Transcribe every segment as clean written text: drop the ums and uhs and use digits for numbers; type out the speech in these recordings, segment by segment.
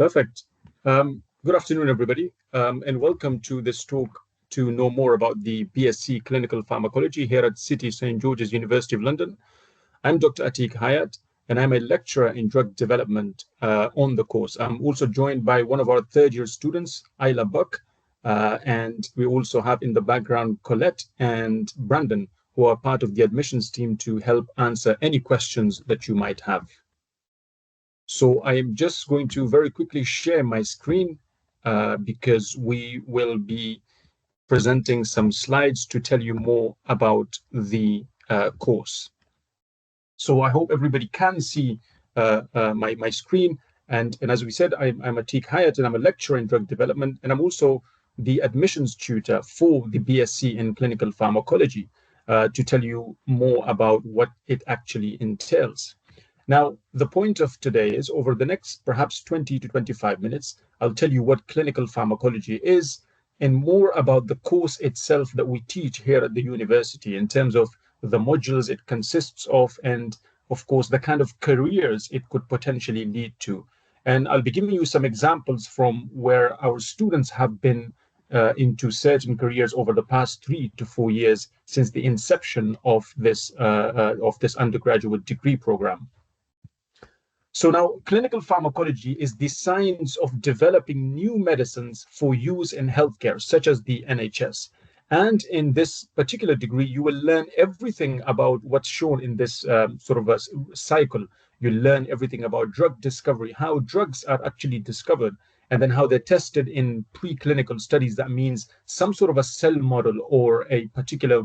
Perfect. Good afternoon, everybody, and welcome to this talk to know more about the BSc Clinical Pharmacology here at City St. George's University of London. I'm Dr. Atiq Hayat, and I'm a lecturer in drug development on the course. I'm also joined by one of our third-year students, Ayla Buck, and we also have in the background Colette and Brandon, who are part of the admissions team to help answer any questions that you might have. So I am just going to very quickly share my screen because we will be presenting some slides to tell you more about the course. So I hope everybody can see my screen. And as we said, I'm Atiq Hayat, and I'm a lecturer in drug development, and I'm also the admissions tutor for the BSc in clinical pharmacology to tell you more about what it actually entails. Now, the point of today is over the next perhaps 20 to 25 minutes, I'll tell you what clinical pharmacology is and more about the course itself that we teach here at the university in terms of the modules it consists of and, of course, the kind of careers it could potentially lead to. And I'll be giving you some examples from where our students have been into certain careers over the past 3 to 4 years since the inception of this undergraduate degree program. So now clinical pharmacology is the science of developing new medicines for use in healthcare, such as the NHS. And in this particular degree, you will learn everything about what's shown in this sort of a cycle. You learn everything about drug discovery, how drugs are actually discovered, and then how they're tested in preclinical studies. That means some sort of a cell model or a particular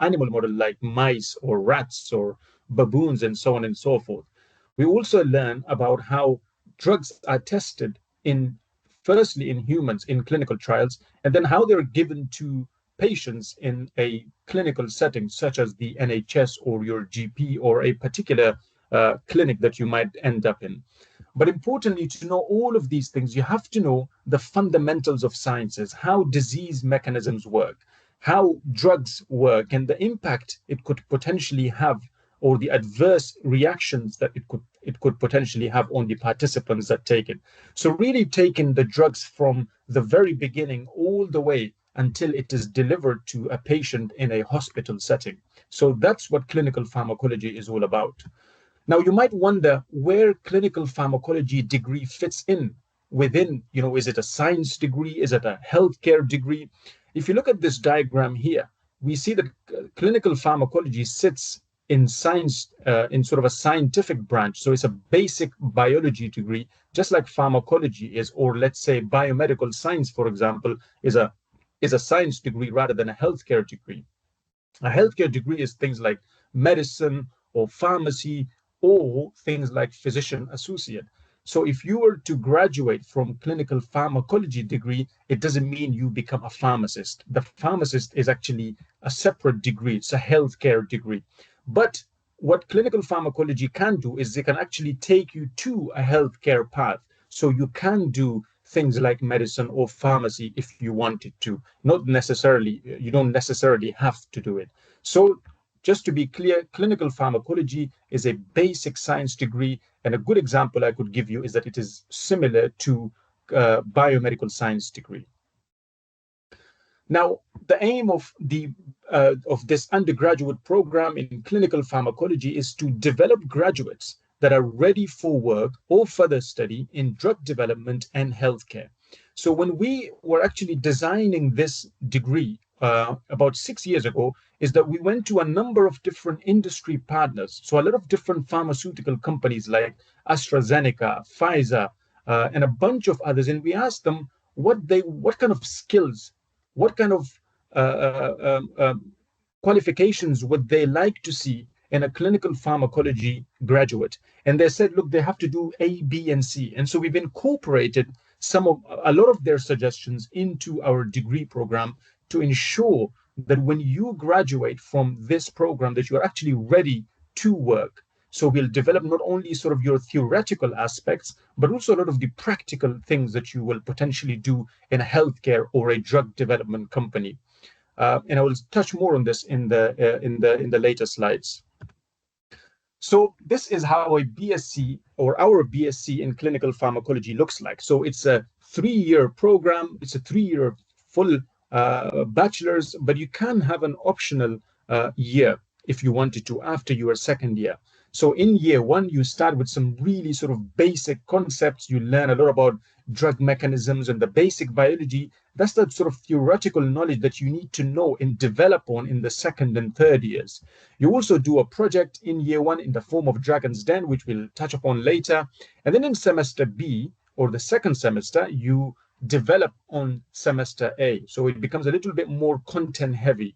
animal model like mice or rats or baboons and so on and so forth. We also learn about how drugs are tested firstly in humans in clinical trials, and then how they're given to patients in a clinical setting, such as the NHS or your GP or a particular clinic that you might end up in. But importantly, to know all of these things, you have to know the fundamentals of sciences, how disease mechanisms work, how drugs work, and the impact it could potentially have or the adverse reactions that it could potentially have on the participants that take it. So really taking the drugs from the very beginning all the way until it is delivered to a patient in a hospital setting. So that's what clinical pharmacology is all about. Now, you might wonder where clinical pharmacology degree fits in within, is it a science degree? Is it a healthcare degree? If you look at this diagram here, we see that clinical pharmacology sits in science, in sort of a scientific branch. So it's a basic biology degree, just like pharmacology is, or let's say biomedical science, for example, is a science degree rather than a healthcare degree. A healthcare degree is things like medicine or pharmacy or things like physician associate. So if you were to graduate from clinical pharmacology degree, it doesn't mean you become a pharmacist. The pharmacist is actually a separate degree. It's a healthcare degree. But what clinical pharmacology can do is it can actually take you to a healthcare path. So you can do things like medicine or pharmacy if you wanted to. Not necessarily, you don't necessarily have to do it. So just to be clear, clinical pharmacology is a basic science degree. And a good example I could give you is that it is similar to biomedical science degree. Now, the aim of this undergraduate program in clinical pharmacology is to develop graduates that are ready for work or further study in drug development and healthcare. So when we were actually designing this degree about 6 years ago, is that we went to a number of different industry partners. So a lot of different pharmaceutical companies like AstraZeneca, Pfizer, and a bunch of others, and we asked them what kind of skills, what kind of qualifications would they like to see in a clinical pharmacology graduate? And they said, look, they have to do A, B, and C. And so we've incorporated a lot of their suggestions into our degree program to ensure that when you graduate from this program, that you are actually ready to work. So we'll develop not only sort of your theoretical aspects, but also a lot of the practical things that you will potentially do in a healthcare or a drug development company. And I will touch more on this in the later slides. So this is how a BSc or our BSc in clinical pharmacology looks like. So it's a 3-year program. It's a 3-year full bachelor's, but you can have an optional year if you wanted to after your second year. So in year one, you start with some really sort of basic concepts. You learn a lot about drug mechanisms and the basic biology. That's the sort of theoretical knowledge that you need to know and develop on in the second and third years. You also do a project in year one in the form of Dragon's Den, which we'll touch upon later. And then in semester B, or the second semester, you develop on semester A. So it becomes a little bit more content heavy.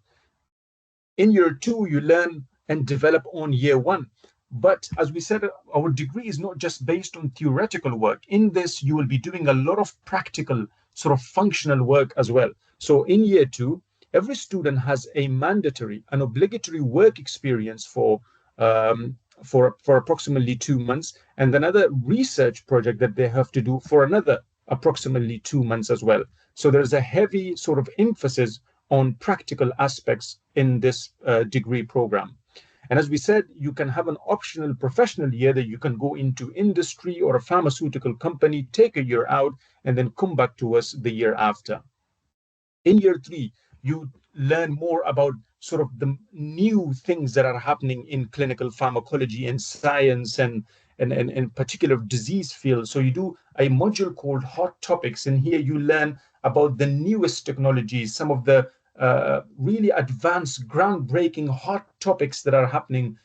In year two, you learn and develop on year one. But as we said, our degree is not just based on theoretical work. In this, you will be doing a lot of practical, sort of functional work as well. So in year two, every student has a mandatory, an obligatory work experience for approximately 2 months, and another research project that they have to do for another approximately 2 months as well. So there's a heavy sort of emphasis on practical aspects in this degree program. And as we said, you can have an optional professional year that you can go into industry or a pharmaceutical company, take a year out, and then come back to us the year after. In year three, you learn more about sort of the new things that are happening in clinical pharmacology and science and particular disease fields. So you do a module called Hot Topics, and here you learn about the newest technologies, some of the really advanced, groundbreaking hot topics that are happening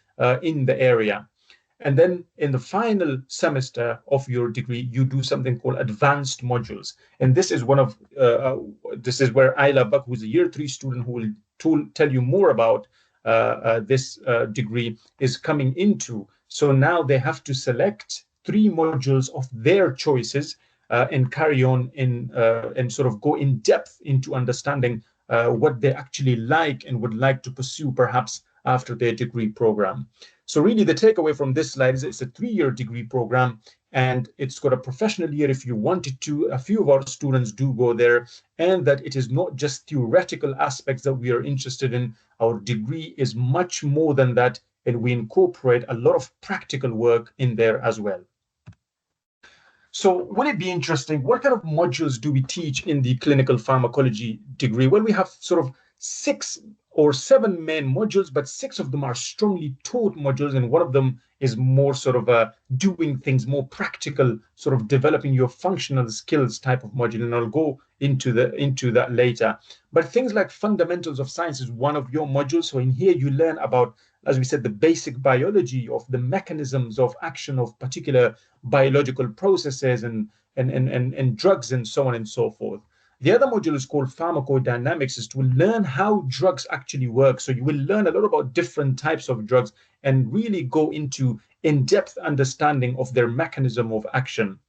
in the area. And then in the final semester of your degree, you do something called advanced modules. And this is this is where Ayla Buck, who's a year three student who will tell you more about this degree, is coming into. So now they have to select 3 modules of their choices and carry on and sort of go in depth into understanding what they actually like and would like to pursue perhaps after their degree program. So really the takeaway from this slide is it's a 3-year degree program, and it's got a professional year if you wanted to. A few of our students do go there, and that it is not just theoretical aspects that we are interested in. Our degree is much more than that, and we incorporate a lot of practical work in there as well. So would it be interesting, what kind of modules do we teach in the clinical pharmacology degree? Well, we have sort of 6 or 7 main modules, but 6 of them are strongly taught modules, and one of them is more sort of doing things, more practical, sort of developing your functional skills type of module, and I'll go into that later. But things like fundamentals of science is one of your modules. So in here you learn about, as we said, the basic biology of the mechanisms of action of particular biological processes and drugs and so on and so forth. The other module is called pharmacodynamics, is to learn how drugs actually work. So you will learn a lot about different types of drugs and really go into in-depth understanding of their mechanism of action.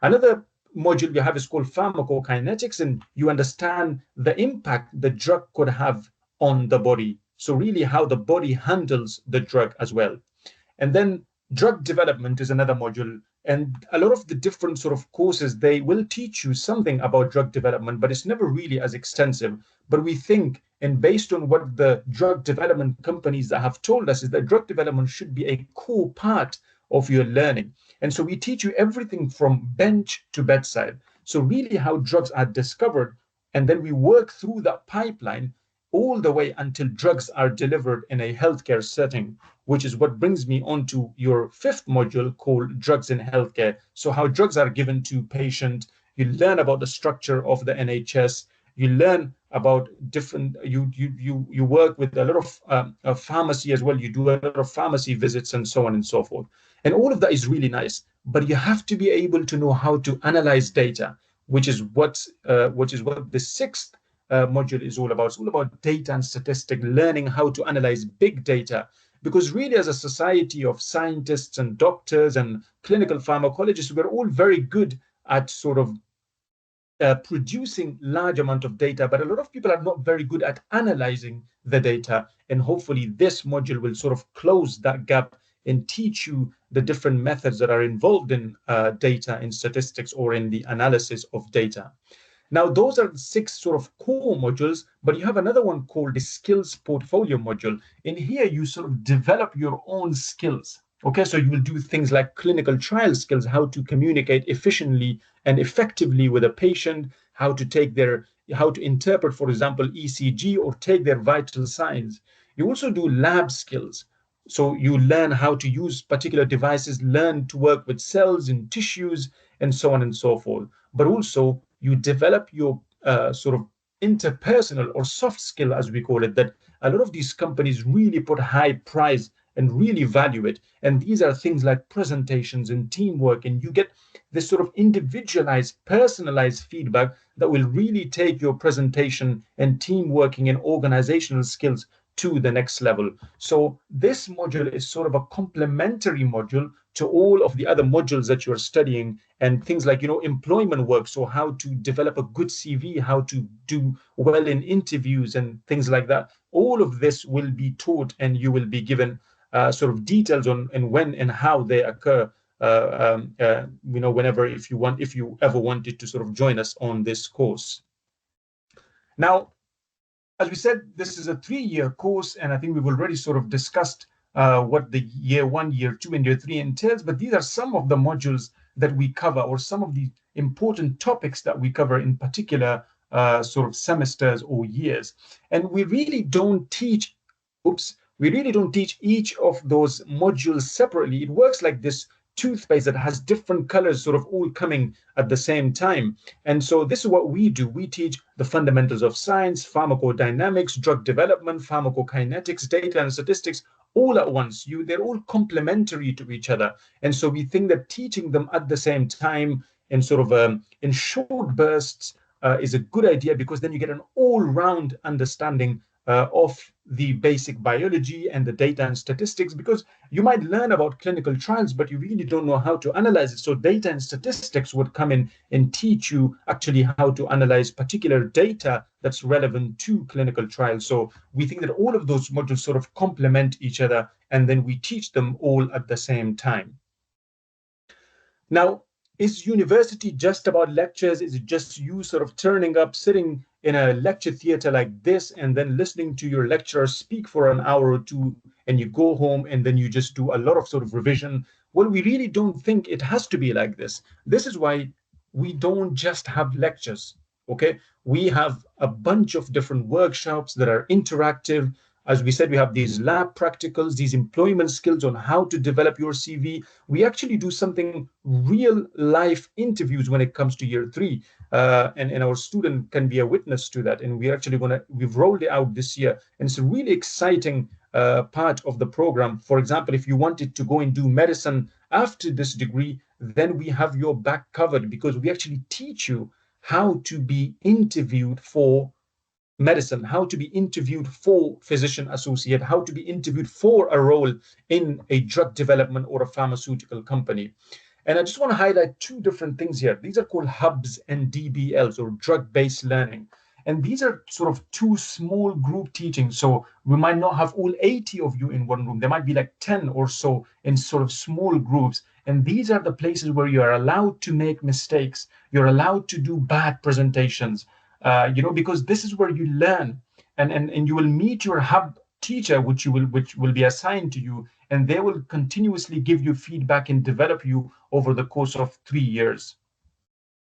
Another module you have is called pharmacokinetics, and you understand the impact the drug could have on the body. So really how the body handles the drug as well. And then drug development is another module. And a lot of the different sort of courses, they will teach you something about drug development, but it's never really as extensive. But we think, and based on what the drug development companies that have told us, is that drug development should be a core part of your learning. And so we teach you everything from bench to bedside. So really how drugs are discovered, and then we work through that pipeline all the way until drugs are delivered in a healthcare setting, which is what brings me on to your 5th module called drugs in healthcare. So how drugs are given to patients, you learn about the structure of the NHS, you learn about different, you work with a lot of pharmacy as well, you do a lot of pharmacy visits and so on and so forth. And all of that is really nice, but you have to be able to know how to analyze data, which is what the 6th module is all about. It's all about data and statistics, learning how to analyze big data. Because really, as a society of scientists and doctors and clinical pharmacologists, we're all very good at sort of producing large amount of data, but a lot of people are not very good at analyzing the data. And hopefully this module will sort of close that gap and teach you the different methods that are involved in data in statistics or in the analysis of data. Now, those are the 6 sort of core modules, but you have another one called the skills portfolio module. In here, you sort of develop your own skills. Okay, so you will do things like clinical trial skills, how to communicate efficiently and effectively with a patient, how to interpret, for example, ECG or take their vital signs. You also do lab skills. So you learn how to use particular devices, learn to work with cells and tissues, and so on and so forth. But also you develop your sort of interpersonal or soft skill, as we call it, that a lot of these companies really put high price and really value it. And these are things like presentations and teamwork, and you get this sort of individualized, personalized feedback that will really take your presentation and team working and organizational skills to the next level. So this module is sort of a complementary module to all of the other modules that you're studying, and things like, employment work. So how to develop a good CV, how to do well in interviews and things like that. All of this will be taught, and you will be given sort of details on and when and how they occur. Whenever, if you ever wanted to sort of join us on this course. Now, as we said, this is a 3-year course, and I think we've already sort of discussed what the year 1, year 2, and year 3 entails, but these are some of the modules that we cover, or some of the important topics that we cover in particular sort of semesters or years. And we really don't teach, we really don't teach each of those modules separately. It works like this toothpaste that has different colors sort of all coming at the same time. And so this is what we do. We teach the fundamentals of science, pharmacodynamics, drug development, pharmacokinetics, data and statistics all at once. They're all complementary to each other. And so we think that teaching them at the same time in sort of in short bursts is a good idea, because then you get an all-round understanding of the basic biology and the data and statistics, because you might learn about clinical trials, but you really don't know how to analyze it. So data and statistics would come in and teach you actually how to analyze particular data that's relevant to clinical trials. So we think that all of those modules sort of complement each other, and then we teach them all at the same time. Now, is university just about lectures? Is it just you sort of turning up, sitting in a lecture theater like this, and then listening to your lecturer speak for an hour or two, and you go home and then you just do a lot of sort of revision? Well, we really don't think it has to be like this. This is why we don't just have lectures, okay? We have a bunch of different workshops that are interactive. As we said, we have these lab practicals, these employment skills on how to develop your CV. We actually do something real life interviews when it comes to year 3. And our student can be a witness to that. And we've rolled it out this year. And it's a really exciting part of the program. For example, if you wanted to go and do medicine after this degree, then we have your back covered, because we actually teach you how to be interviewed for medicine, how to be interviewed for physician associate, how to be interviewed for a role in a drug development or a pharmaceutical company. And I just want to highlight 2 different things here. These are called hubs and DBLs, or drug-based learning. And these are sort of 2 small group teachings. So we might not have all 80 of you in one room. There might be like 10 or so in sort of small groups. And these are the places where you are allowed to make mistakes. You're allowed to do bad presentations, because this is where you learn. And you will meet your hub teacher, which will be assigned to you, and they will continuously give you feedback and develop you over the course of 3 years.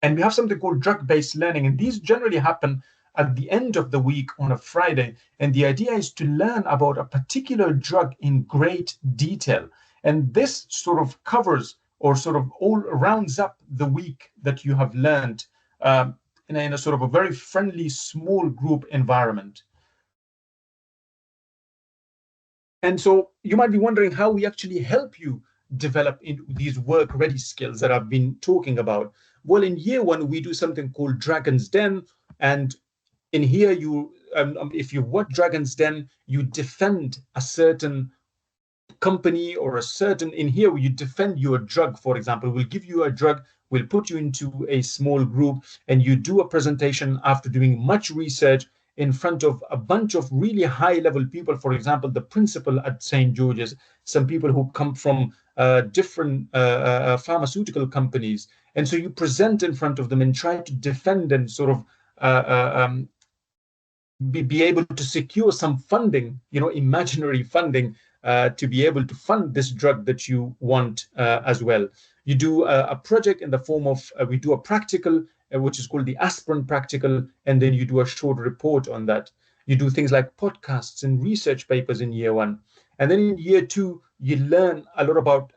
And we have something called drug-based learning, and these generally happen at the end of the week on a Friday. And the idea is to learn about a particular drug in great detail. And this sort of covers, or sort of all rounds up the week that you have learned in a sort of a very friendly, small group environment. And so you might be wondering how we actually help you develop in these work-ready skills that I've been talking about. Well, in year 1, we do something called Dragon's Den. And in here, if you watch Dragon's Den, you defend a certain company or in here you defend your drug. For example, we'll give you a drug, we'll put you into a small group, and you do a presentation after doing much research in front of a bunch of really high-level people. For example, the principal at St. George's, some people who come from different pharmaceutical companies. And so you present in front of them and try to defend and sort of be able to secure some funding, imaginary funding to be able to fund this drug that you want as well. You do a project in the form of, we do a practical, which is called the aspirin practical, and then you do a short report on that. You do things like podcasts and research papers in year one. And then in year two, you learn a lot about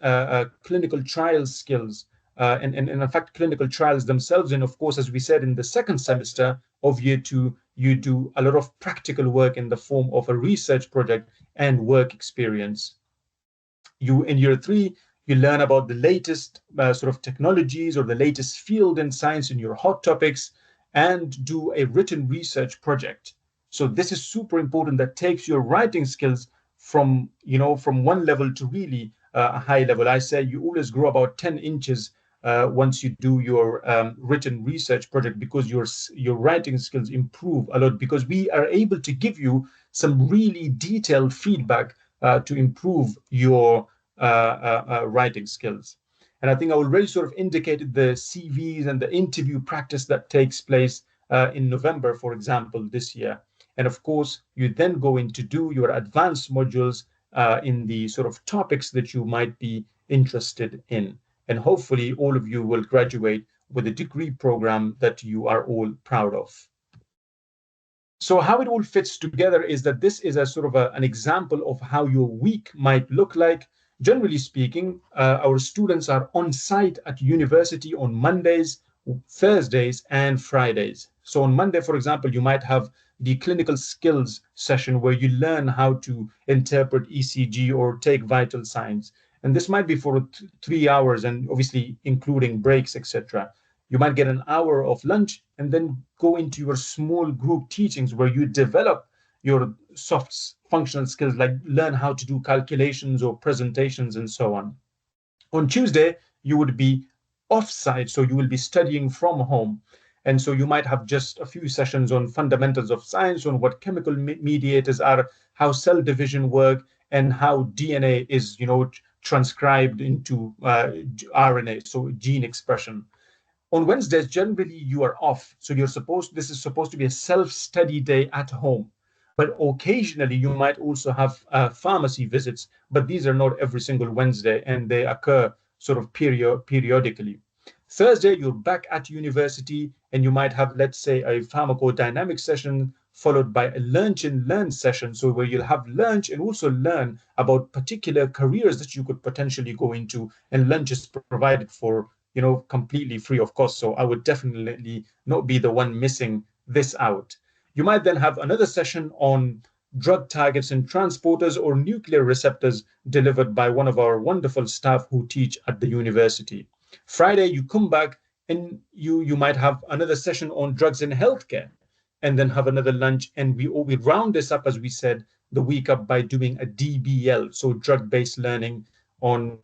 clinical trial skills and in fact, clinical trials themselves. And of course, as we said, in the second semester of year two, you do a lot of practical work in the form of a research project and work experience. You in year three, you learn about the latest sort of technologies or the latest field in science in your hot topics and do a written research project. So this is super important. That takes your writing skills from, from one level to really a high level. I say you always grow about 10 inches once you do your written research project, because your writing skills improve a lot, because we are able to give you some really detailed feedback to improve your writing skills. And I think I already sort of indicated the CVs and the interview practice that takes place in November, for example, this year. And of course, you then go in to do your advanced modules in the sort of topics that you might be interested in. And hopefully all of you will graduate with a degree program that you are all proud of. So how it all fits together is that this is a sort of an example of how your week might look like. Generally speaking, our students are on site at university on Mondays, Thursdays, and Fridays. So on Monday, for example, you might have the clinical skills session where you learn how to interpret ECG or take vital signs. And this might be for 3 hours, and obviously including breaks, etc. You might get an hour of lunch and then go into your small group teachings where you develop your soft functional skills, like learn how to do calculations or presentations and so on. On Tuesday, you would be off-site, so you will be studying from home. And so you might have just a few sessions on fundamentals of science, on what chemical mediators are, how cell division work, and how DNA is, transcribed into RNA, so gene expression. On Wednesdays, generally you are off. So this is supposed to be a self-study day at home. But occasionally you might also have pharmacy visits, but these are not every single Wednesday, and they occur sort of periodically. Thursday, you're back at university, and you might have, let's say, a pharmacodynamic session followed by a lunch and learn session. So where you'll have lunch and also learn about particular careers that you could potentially go into, and lunch is provided for completely free of cost. So I would definitely not be the one missing this out. You might then have another session on drug targets and transporters or nuclear receptors delivered by one of our wonderful staff who teach at the university. Friday, you come back and you might have another session on drugs in healthcare, and then have another lunch. And we round this up, as we said, the week up by doing a DBL, so drug-based learning on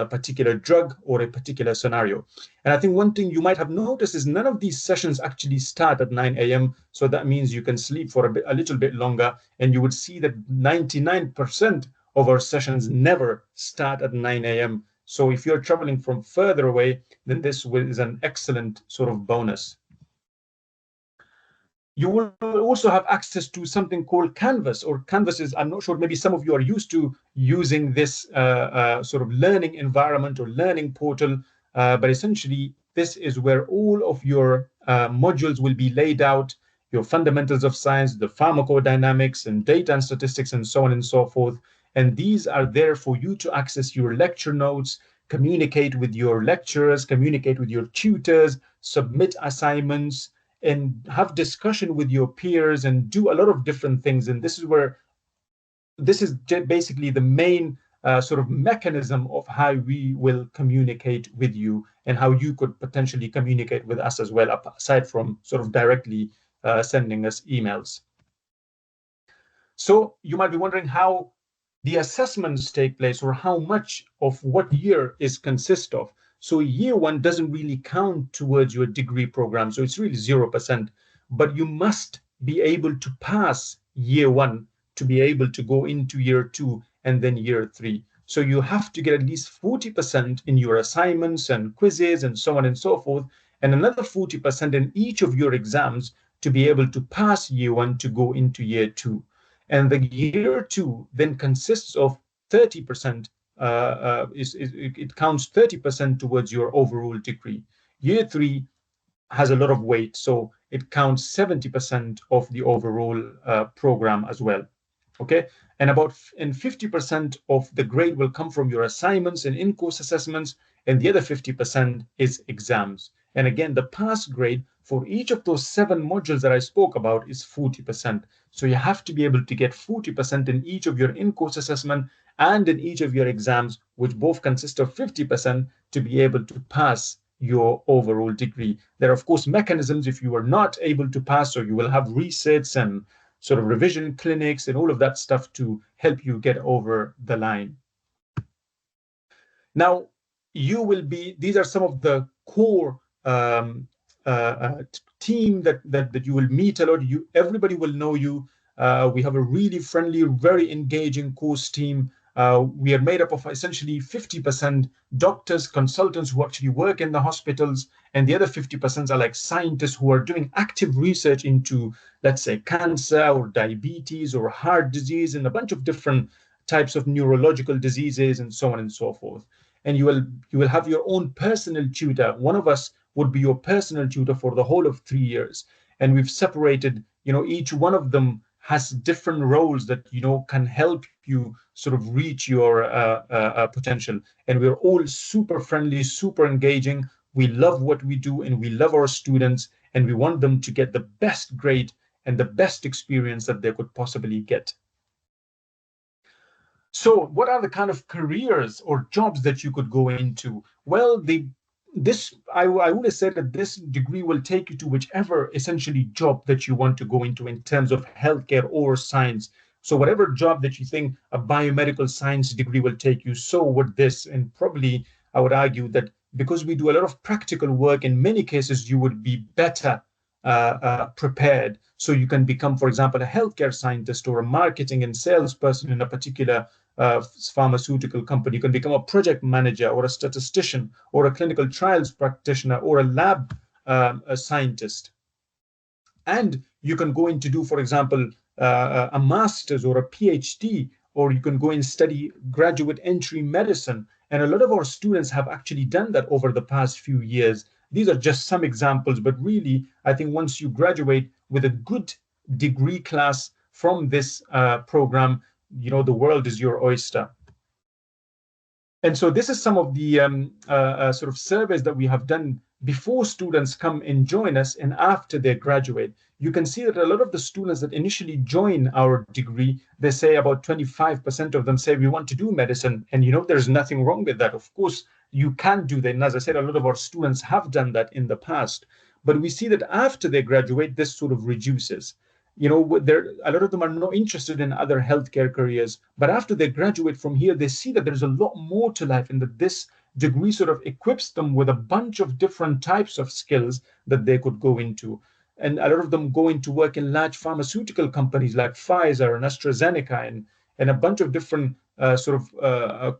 a particular drug or a particular scenario. And I think one thing you might have noticed is none of these sessions actually start at 9 a.m. So that means you can sleep for a little bit longer, and you would see that 99% of our sessions never start at 9 a.m. So if you're traveling from further away, then this is an excellent sort of bonus. You will also have access to something called Canvas, or Canvas is, I'm not sure, maybe some of you are used to using this sort of learning environment or learning portal, but essentially this is where all of your modules will be laid out, your fundamentals of science, the pharmacodynamics and data and statistics and so on and so forth. And these are there for you to access your lecture notes, communicate with your lecturers, communicate with your tutors, submit assignments, and have discussion with your peers and do a lot of different things. And this is basically the main sort of mechanism of how we will communicate with you and how you could potentially communicate with us as well, aside from sort of directly sending us emails. So you might be wondering how the assessments take place, or how much of what year is consist of. So year one doesn't really count towards your degree program. So it's really 0%, but you must be able to pass year one to be able to go into year two and then year three. So you have to get at least 40% in your assignments and quizzes and so on and so forth, and another 40% in each of your exams to be able to pass year one to go into year two. And the year two then consists of 30%, it counts 30% towards your overall degree. Year three has a lot of weight, so it counts 70% of the overall program as well. Okay, and 50% of the grade will come from your assignments and in-course assessments, and the other 50% is exams. And again, the pass grade for each of those 7 modules that I spoke about is 40%. So you have to be able to get 40% in each of your in-course assessment and in each of your exams, which both consist of 50%, to be able to pass your overall degree. There are, of course, mechanisms if you are not able to pass, or you will have resets and sort of revision clinics and all of that stuff to help you get over the line. Now, these are some of the core team that you will meet a lot. Everybody will know you. We have a really friendly, very engaging course team. We are made up of essentially 50% doctors, consultants who actually work in the hospitals, and the other 50% are like scientists who are doing active research into, let's say, cancer or diabetes or heart disease and a bunch of different types of neurological diseases and so on and so forth. And you will have your own personal tutor. One of us would be your personal tutor for the whole of 3 years. And we've separated, each one of them has different roles that, can help you sort of reach your potential. And we're all super friendly, super engaging. We love what we do and we love our students, and we want them to get the best grade and the best experience that they could possibly get. So what are the kind of careers or jobs that you could go into? Well, I would have said that this degree will take you to whichever essentially job that you want to go into in terms of healthcare or science. So whatever job that you think a biomedical science degree will take you, so would this. And probably I would argue that because we do a lot of practical work, in many cases you would be better prepared. So you can become, for example, a healthcare scientist or a marketing and salesperson in a particular pharmaceutical company. You can become a project manager or a statistician or a clinical trials practitioner or a lab a scientist. And you can go in to do, for example, a master's or a PhD, or you can go and study graduate entry medicine. And a lot of our students have actually done that over the past few years. These are just some examples, but really, I think once you graduate with a good degree class from this program, the world is your oyster. And so this is some of the sort of surveys that we have done before students come and join us and after they graduate. You can see that a lot of the students that initially join our degree, they say about 25% of them say we want to do medicine. And, there's nothing wrong with that. Of course, you can do that. And as I said, a lot of our students have done that in the past. But we see that after they graduate, this sort of reduces. A lot of them are not interested in other healthcare careers, but after they graduate from here, they see that there's a lot more to life, and that this degree sort of equips them with a bunch of different types of skills that they could go into. And a lot of them go into work in large pharmaceutical companies like Pfizer and AstraZeneca and a bunch of different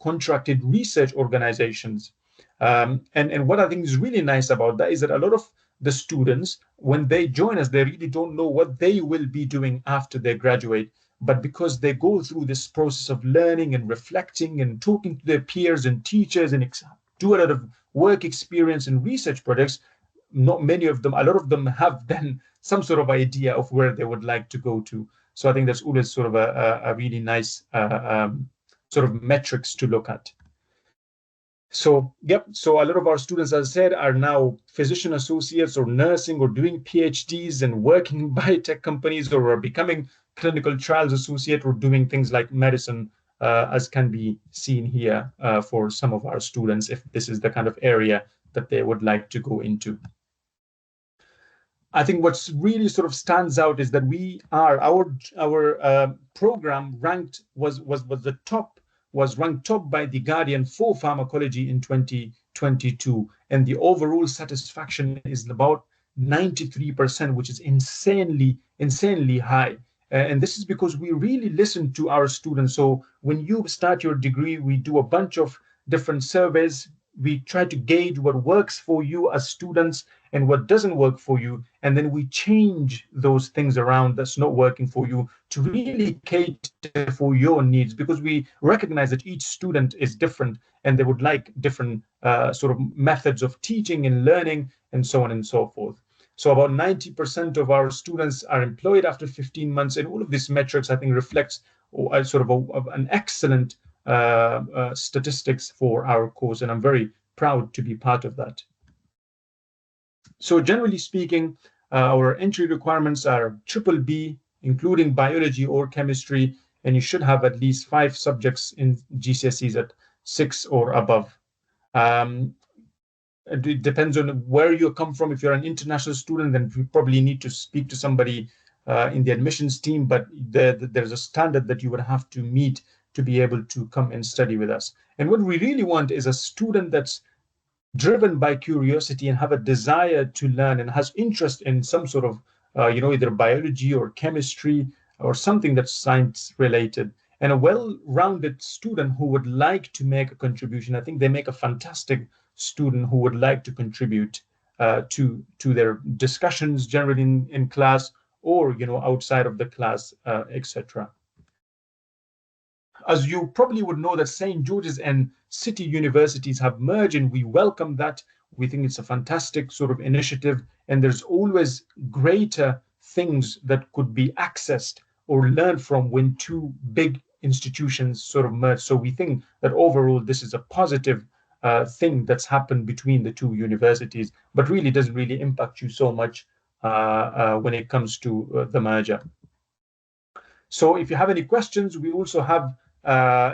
contracted research organizations. And what I think is really nice about that is that a lot of the students, when they join us, they really don't know what they will be doing after they graduate. But because they go through this process of learning and reflecting and talking to their peers and teachers and do a lot of work experience and research projects, a lot of them have then some sort of idea of where they would like to go to. So I think that's always sort of a really nice sort of metrics to look at. So, so a lot of our students, as I said, are now physician associates or nursing or doing PhDs and working in biotech companies, or are becoming clinical trials associate or doing things like medicine, as can be seen here for some of our students, if this is the kind of area that they would like to go into. I think what's really sort of stands out is that our program was ranked top by The Guardian for pharmacology in 2022. And the overall satisfaction is about 93%, which is insanely high. And this is because we really listen to our students. So when you start your degree, we do a bunch of different surveys. We try to gauge what works for you as students. and what doesn't work for you, and then we change those things around that's not working for you to really cater for your needs, because we recognize that each student is different and they would like different sort of methods of teaching and learning and so on and so forth. So about 90% of our students are employed after 15 months, and all of these metrics, I think, reflects sort of an excellent statistics for our course, and I'm very proud to be part of that. So generally speaking, our entry requirements are triple B, including biology or chemistry, and you should have at least 5 subjects in GCSEs at 6 or above. It depends on where you come from. If you're an international student, then you probably need to speak to somebody in the admissions team, but there's a standard that you would have to meet to be able to come and study with us. And what we really want is a student that's driven by curiosity and have a desire to learn and has interest in some sort of, either biology or chemistry or something that's science related, and a well-rounded student who would like to make a contribution. I think they make a fantastic student who would like to contribute to their discussions generally in class, or outside of the class, etc. As you probably would know, that St. George's and City universities have merged, and we welcome that. We think it's a fantastic sort of initiative, and there's always greater things that could be accessed or learned from when two big institutions sort of merge. So we think that overall this is a positive thing that's happened between the two universities, but really doesn't really impact you so much when it comes to the merger. So if you have any questions, we also have,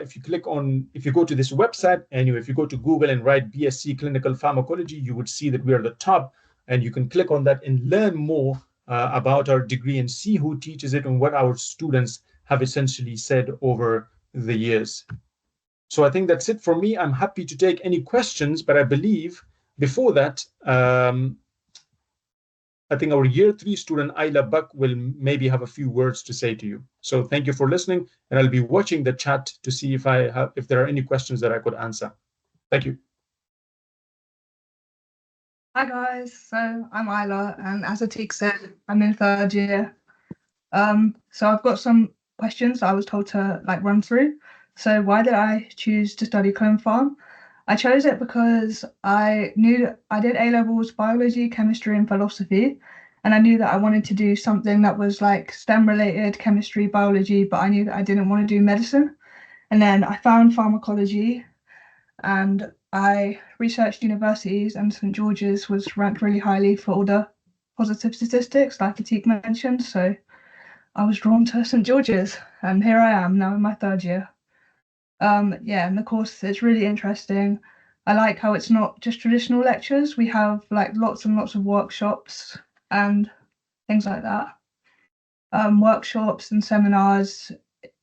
if you go to this website, and if you go to Google and write BSc Clinical Pharmacology, you would see that we are at the top, and you can click on that and learn more about our degree and see who teaches it and what our students have essentially said over the years. So I think that's it for me. I'm happy to take any questions, but I believe before that, I think our year 3 student, Ayla Buck, will maybe have a few words to say to you. So thank you for listening, and I'll be watching the chat to see if there are any questions that I could answer. Thank you. Hi guys, so I'm Ayla, and as Atik said, I'm in 3rd year. So I've got some questions I was told to run through. So why did I choose to study Clone Farm? I chose it because I knew I did A-levels, biology, chemistry, and philosophy, and I knew that I wanted to do something that was STEM related, chemistry, biology, but I knew that I didn't want to do medicine. And then I found pharmacology, and I researched universities, and St. George's was ranked really highly for all the positive statistics, like Atik mentioned. So I was drawn to St. George's, and here I am now in my 3rd year. And the course is really interesting. I like how it's not just traditional lectures. We have lots and lots of workshops and things like that. Workshops and seminars.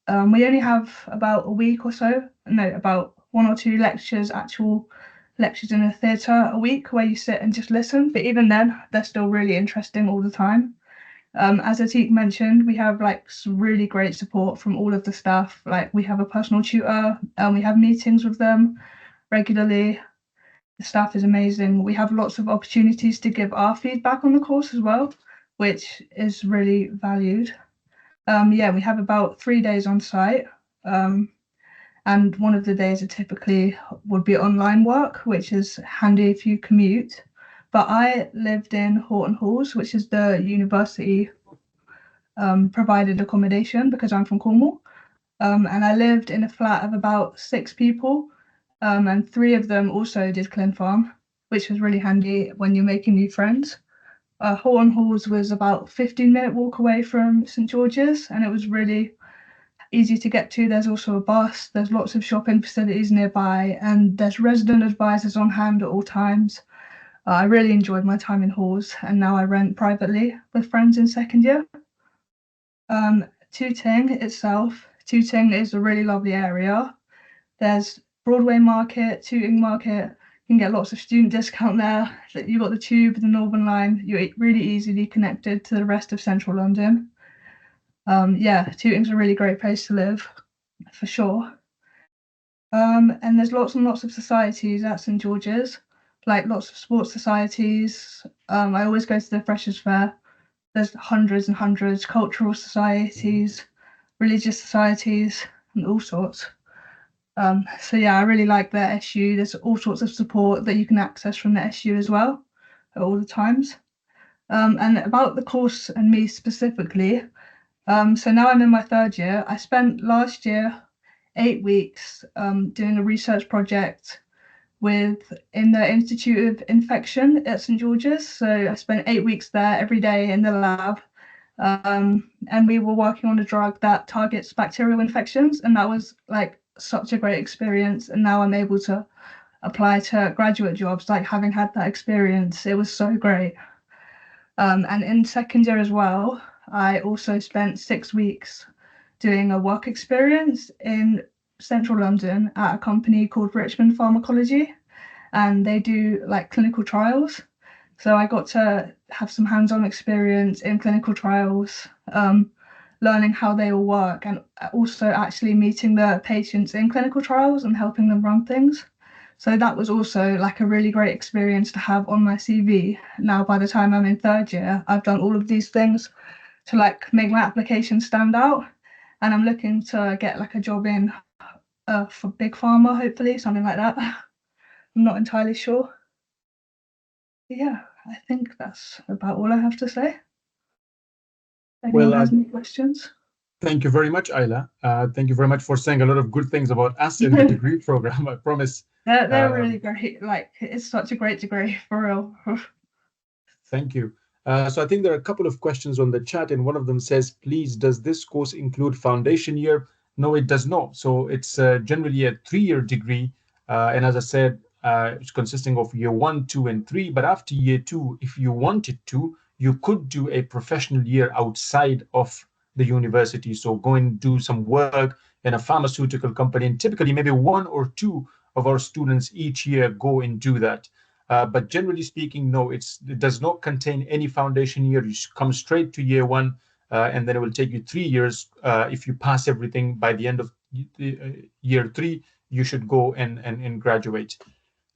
We only have about a week or so, about 1 or 2 lectures, actual lectures in a theatre a week where you sit and just listen. But even then, they're still really interesting all the time. As Atik mentioned, we have some really great support from all of the staff. We have a personal tutor, and we have meetings with them regularly. The staff is amazing. We have lots of opportunities to give our feedback on the course as well, which is really valued. We have about 3 days on site, and one of the days typically would be online work, which is handy if you commute. But I lived in Horton Halls, which is the university provided accommodation, because I'm from Cornwall. And I lived in a flat of about 6 people, and 3 of them also did Clin Farm, which was really handy when you're making new friends. Horton Halls was about 15-minute walk away from St. George's, and it was really easy to get to. There's also a bus, there's lots of shopping facilities nearby, and there's resident advisors on hand at all times. I really enjoyed my time in halls, and now I rent privately with friends in 2nd year. Tooting itself, Tooting is a really lovely area. There's Broadway Market, Tooting Market. You can get lots of student discount there. You've got the Tube, the Northern Line. You're really easily connected to the rest of central London. Tooting's a really great place to live, for sure. And there's lots and lots of societies at St. George's, like lots of sports societies. I always go to the Freshers' Fair. There's hundreds and hundreds, cultural societies, religious societies, and all sorts. So yeah, I really like the SU. There's all sorts of support that you can access from the SU as well at all the times. And about the course and me specifically, so now I'm in my third year. I spent last year 8 weeks doing a research project in the Institute of Infection at St George's. So I spent 8 weeks there every day in the lab. And we were working on a drug that targets bacterial infections, and that was like such a great experience. And now I'm able to apply to graduate jobs, like having had that experience. It was so great. And in second year as well, I also spent 6 weeks doing a work experience in central London at a company called Richmond Pharmacology, and they do like clinical trials. So I got to have some hands-on experience in clinical trials, learning how they all work, and also actually meeting the patients in clinical trials and helping them run things. So that was also like a really great experience to have on my CV. Now, by the time I'm in third year, I've done all of these things to like make my application stand out. And I'm looking to get like a job in for big pharma, hopefully, something like that. I'm not entirely sure. But yeah, I think that's about all I have to say. Anyone Well, has any questions? thank you very much, Ayla. Thank you very much for saying a lot of good things about us in the degree program. I promise. They're Um, really great. Like it's such a great degree for real. Thank you. So I think there are a couple of questions on the chat, and one of them says, please, does this course include foundation year? No, it does not. So it's generally a 3-year degree. And as I said, it's consisting of year 1, 2, and 3. But after year 2, if you wanted to, you could do a professional year outside of the university. So go and do some work in a pharmaceutical company. And typically, maybe 1 or 2 of our students each year go and do that. But generally speaking, no, it does not contain any foundation year. You come straight to year 1, and then it will take you 3 years. If you pass everything by the end of year 3, you should go and graduate.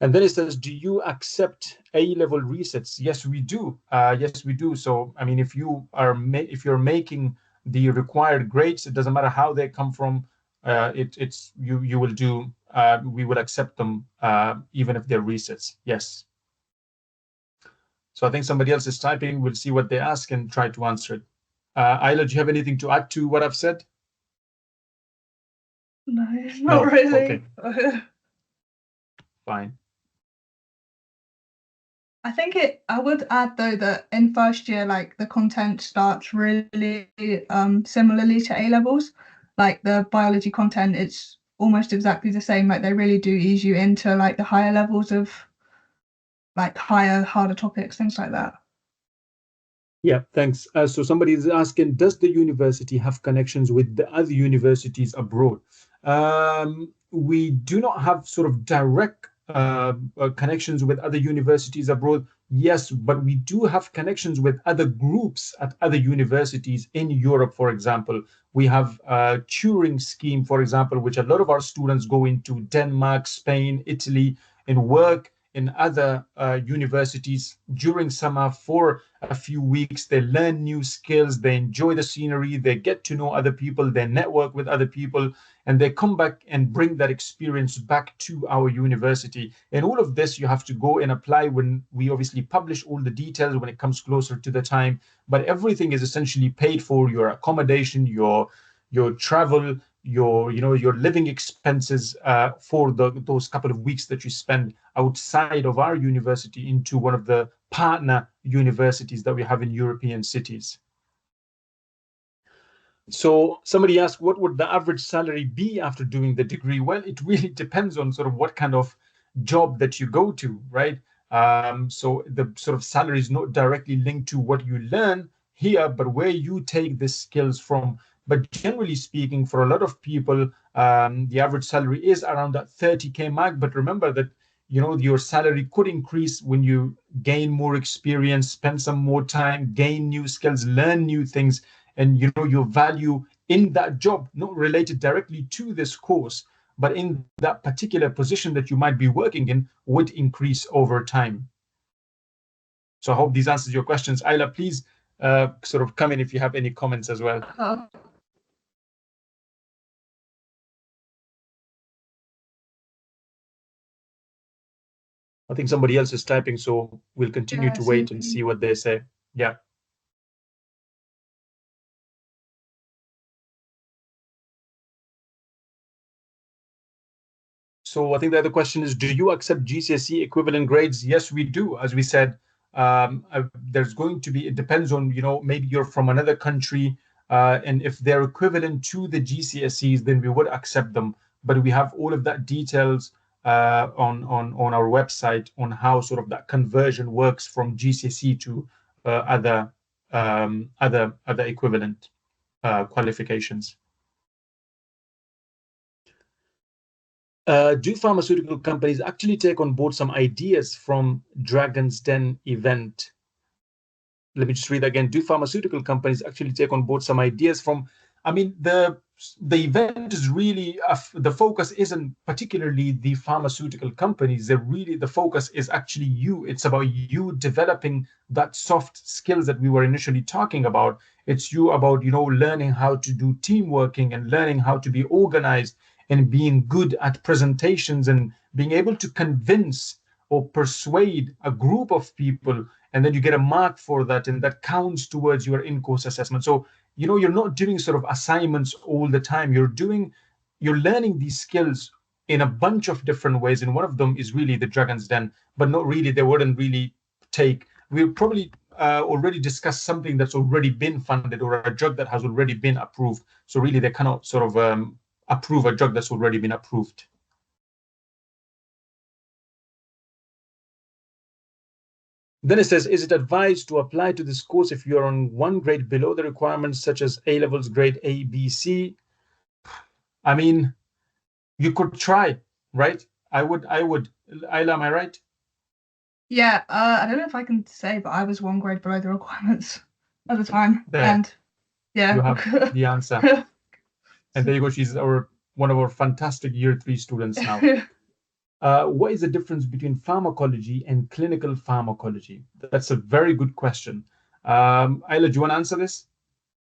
And then it says, do you accept A-level resets? Yes, we do. Yes, we do. So, I mean, if you're making the required grades, it doesn't matter how they come from. You will do. We will accept them even if they're resets. Yes. So I think somebody else is typing. We'll see what they ask and try to answer it. Ayla, do you have anything to add to what I've said? No, No. not really. Okay. Fine. I would add though that in first year, like the content starts really similarly to A levels. Like the biology content, it's almost exactly the same. Like they really do ease you into like the higher levels of like harder topics, things like that. Yeah, thanks. So somebody is asking, does the university have connections with the other universities abroad? We do not have sort of direct connections with other universities abroad. Yes, but we do have connections with other groups at other universities in Europe, for example. We have a Turing scheme, for example, which a lot of our students go into Denmark, Spain, Italy, and work in other universities during summer for a few weeks. They learn new skills, they enjoy the scenery, they get to know other people, they network with other people, and they come back and bring that experience back to our university. And all of this you have to go and apply when we obviously publish all the details when it comes closer to the time. But everything is essentially paid for: your accommodation, your travel, your living expenses for those couple of weeks that you spend outside of our university into one of the partner universities that we have in European cities. So somebody asked, what would the average salary be after doing the degree? Well, it really depends on sort of what kind of job that you go to, right? So the sort of salary is not directly linked to what you learn here, but where you take the skills from. But generally speaking, for a lot of people, the average salary is around that 30K mark. But remember that, your salary could increase when you gain more experience, spend some more time, gain new skills, learn new things, and your value in that job, not related directly to this course, but in that particular position that you might be working in would increase over time. So I hope these answers your questions. Ayla, please sort of come in if you have any comments as well. I think somebody else is typing, so we'll continue to wait and see what they say. Yeah. So I think the other question is, do you accept GCSE equivalent grades? Yes, we do. As we said, there's going to be, it depends on, maybe you're from another country, and if they're equivalent to the GCSEs, then we would accept them. But we have all of that details on our website on how sort of that conversion works from GCSE to other equivalent qualifications. Do pharmaceutical companies actually take on board some ideas from Dragon's Den event? Let me just read again. Do pharmaceutical companies actually take on board some ideas from? I mean, the event is really the focus isn't particularly the pharmaceutical companies. The focus is actually you. It's about you developing that soft skills that we were initially talking about. It's you about learning how to do team working and learning how to be organized and being good at presentations and being able to convince or persuade a group of people, and then you get a mark for that, and that counts towards your in-course assessment. So you're not doing sort of assignments all the time. You're learning these skills in a bunch of different ways, and one of them is really the Dragon's Den, but not really. They wouldn't really take. We'll probably already discussed something that's already been funded or a drug that has already been approved. So really, they cannot sort of approve a drug that's already been approved. Then it says, is it advised to apply to this course if you're on one grade below the requirements, such as A levels grade A, B, C? I mean, you could try, right? I would. Ayla, am I right? Yeah, I don't know if I can say, but I was one grade below the requirements at the time. There, and yeah. You have the answer. And there you go. She's one of our fantastic year 3 students now. What is the difference between pharmacology and clinical pharmacology? That's a very good question. Ayla, do you want to answer this?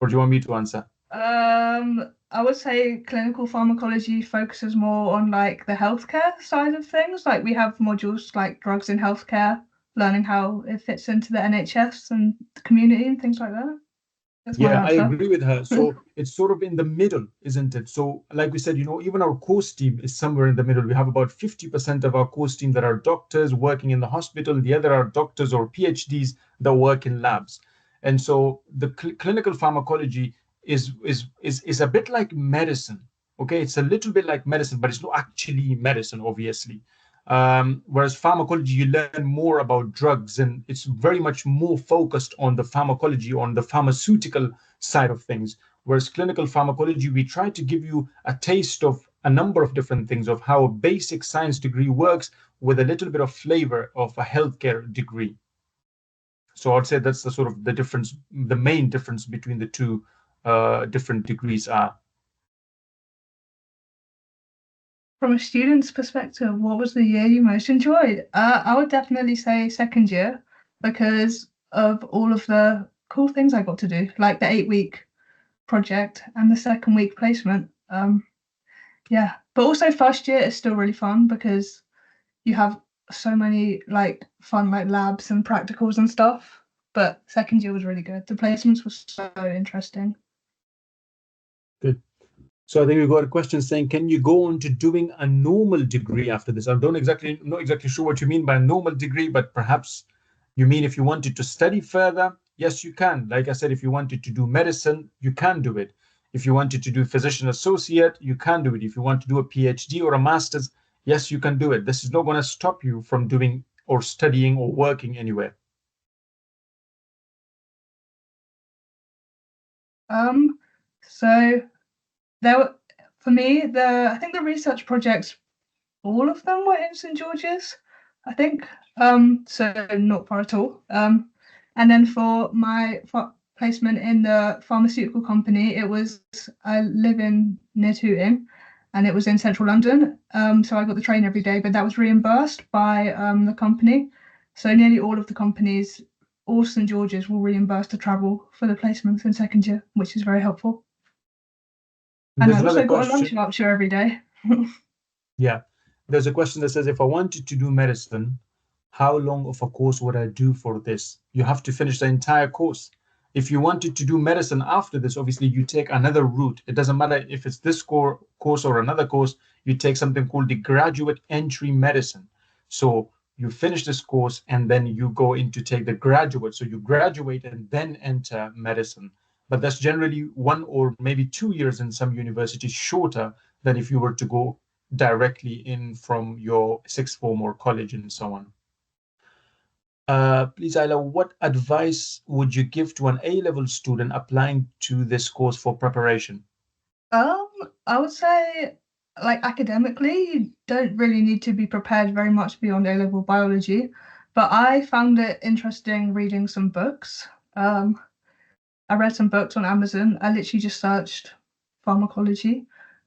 Or do you want me to answer? I would say clinical pharmacology focuses more on like the healthcare side of things. Like we have modules like drugs in healthcare, learning how it fits into the NHS and the community and things like that. That's my answer. I agree with her. So it's sort of in the middle, isn't it? So like we said, even our course team is somewhere in the middle. We have about 50% of our course team that are doctors working in the hospital. The other are doctors or PhDs that work in labs. And so the clinical pharmacology is a bit like medicine. Okay, it's a little bit like medicine, but it's not actually medicine, obviously. Whereas pharmacology, you learn more about drugs, and it's very much more focused on the pharmacology, on the pharmaceutical side of things. Whereas clinical pharmacology, we try to give you a taste of a number of different things, of how a basic science degree works with a little bit of flavor of a healthcare degree. So I'd say that's the sort of the difference, the main difference between the two different degrees are. From a student's perspective, what was the year you most enjoyed? I would definitely say second year because of all of the cool things I got to do, like the 8-week project and the second week placement. Yeah, but also first year is still really fun because you have so many like fun like labs and practicals and stuff. But second year was really good. The placements were so interesting. Good. So I think we got a question saying, can you go on to doing a normal degree after this? I'm not exactly sure what you mean by a normal degree, but perhaps you mean if you wanted to study further, yes, you can. Like I said, if you wanted to do medicine, you can do it. If you wanted to do physician associate, you can do it. If you want to do a PhD or a master's, yes, you can do it. This is not going to stop you from doing or studying or working anywhere. So there were, for me, I think the research projects, all of them were in St George's, I think. So not far at all. And then for my placement in the pharmaceutical company, I live in near Tooting, and it was in central London. So I got the train every day, but that was reimbursed by the company. So nearly all of the companies, all St George's, will reimburse the travel for the placements in second year, which is very helpful. And There's I another also got a lunch question. voucher every day. Yeah. There's a question that says, if I wanted to do medicine, how long of a course would I do for this? You have to finish the entire course. If you wanted to do medicine after this, obviously you take another route. It doesn't matter if it's this course or another course, you take something called the graduate entry medicine. So you finish this course and then you go in to take the graduate. So you graduate and then enter medicine. But that's generally 1 or maybe 2 years in some universities shorter than if you were to go directly in from your sixth form or college and so on. Please, Ayla, what advice would you give to an A-level student applying to this course for preparation? Um, I would say, like academically, you don't really need to be prepared very much beyond A-level biology, but I found it interesting reading some books. I read some books on Amazon. I literally just searched pharmacology.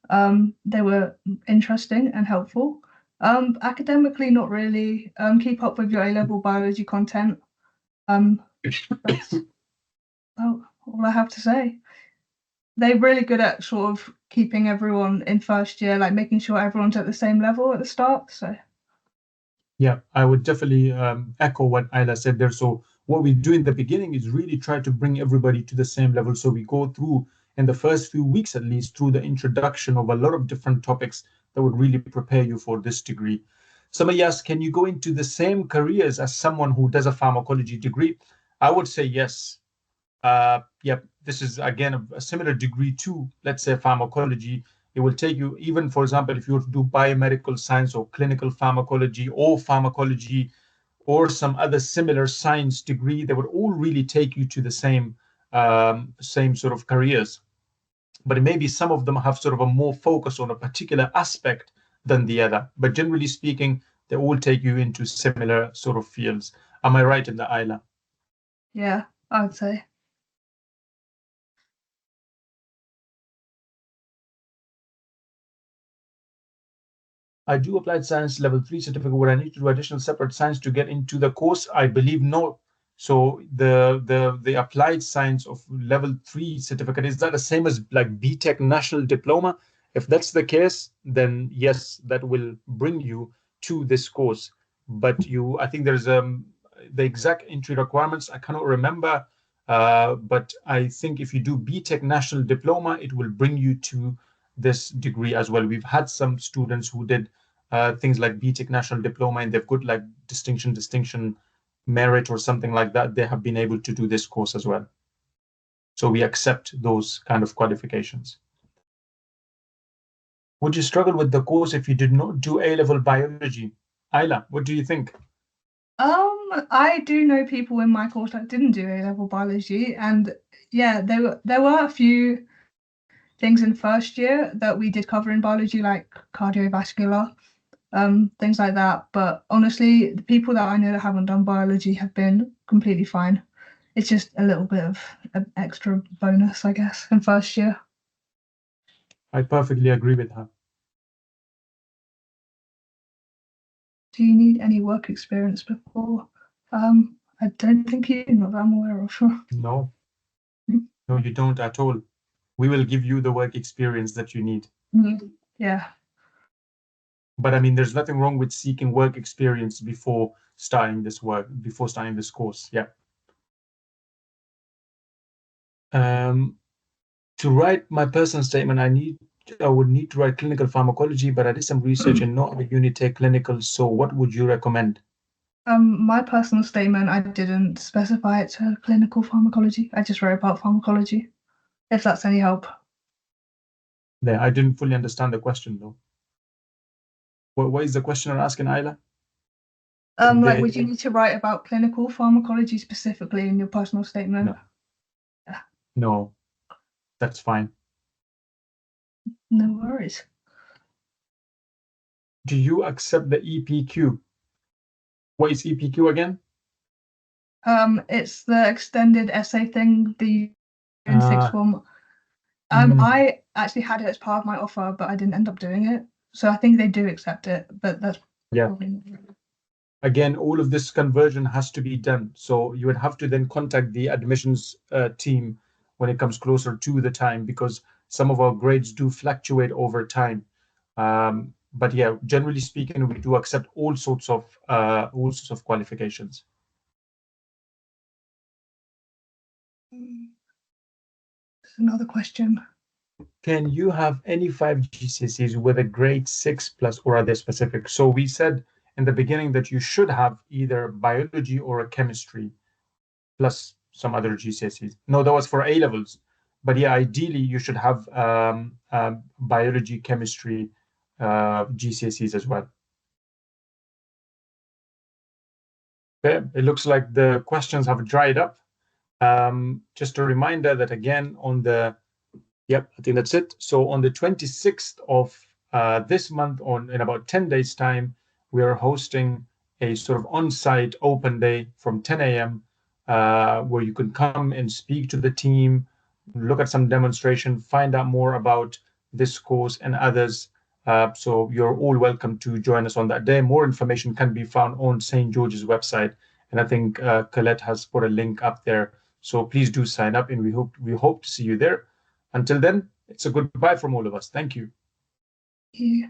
They were interesting and helpful. Academically, not really. Keep up with your A-level biology content. That's all I have to say. They're really good at sort of keeping everyone in first year, like making sure everyone's at the same level at the start. So Yeah, I would definitely echo what Ayla said there. So what we do in the beginning is really try to bring everybody to the same level. So we go through, in the first few weeks at least, through the introduction of a lot of different topics that would really prepare you for this degree. Somebody asked, can you go into the same careers as someone who does a pharmacology degree? I would say yes. Yep, this is again a similar degree to, let's say, pharmacology. It will take you, even for example, if you were to do biomedical science or clinical pharmacology or some other similar science degree, they would all really take you to the same sort of careers. But maybe some of them have sort of a more focus on a particular aspect than the other. But generally speaking, they all take you into similar sort of fields. Am I right in the Ayla? yeah, I would say. I do applied science level 3 certificate. Would I need to do additional separate science to get into the course? I believe no. So the applied science of level 3 certificate, is that the same as like BTech national diploma? If that's the case, then yes, that will bring you to this course. But I think there's the exact entry requirements. I cannot remember, but I think if you do BTech national diploma, it will bring you to this degree as well. We've had some students who did things like BTech National Diploma, and they've got like distinction, merit, or something like that. They have been able to do this course as well. So we accept those kind of qualifications. Would you struggle with the course if you did not do A-level biology? Ayla, what do you think? I do know people in my course that didn't do A-level biology, and yeah, there were a few things in first year that we did cover in biology, like cardiovascular, things like that. But honestly, the people that I know that haven't done biology have been completely fine. It's just a little bit of an extra bonus, I guess, in first year. I perfectly agree with her. Do you need any work experience before? I don't think you do, not that I'm aware of. No, no, you don't at all. We will give you the work experience that you need. Yeah. But I mean, there's nothing wrong with seeking work experience before starting this course. Yeah. To write my personal statement, I would need to write clinical pharmacology, but I did some research and not every unit take clinical. So what would you recommend? My personal statement, I didn't specify it to clinical pharmacology. I just wrote about pharmacology, if that's any help. There, I didn't fully understand the question though. What is the questioner asking, Ayla? Like, would you need to write about clinical pharmacology specifically in your personal statement? No, no, that's fine. No worries. Do you accept the EPQ? What is EPQ again? It's the extended essay thing, the in sixth form. mm, I actually had it as part of my offer, but I didn't end up doing it. So I think they do accept it, but that's probably not. Again, all of this conversion has to be done. So you would have to then contact the admissions team when it comes closer to the time, because some of our grades do fluctuate over time. But yeah, generally speaking, we do accept all sorts of qualifications. There's another question. Can you have any 5 GCSEs with a grade 6 plus, or are they specific? So we said in the beginning that you should have either biology or a chemistry plus some other GCSEs. No, that was for A levels. But yeah, ideally you should have biology, chemistry, GCSEs as well. Okay, it looks like the questions have dried up. Just a reminder that again on the Yep, I think that's it. So on the 26th of this month, in about 10 days' time, we are hosting a sort of on-site open day from 10 a.m. Where you can come and speak to the team, look at some demonstration, find out more about this course and others. So you're all welcome to join us on that day. More information can be found on St. George's website, and I think Colette has put a link up there. So please do sign up, and we hope to see you there. Until then, it's a goodbye from all of us. Thank you. Yeah.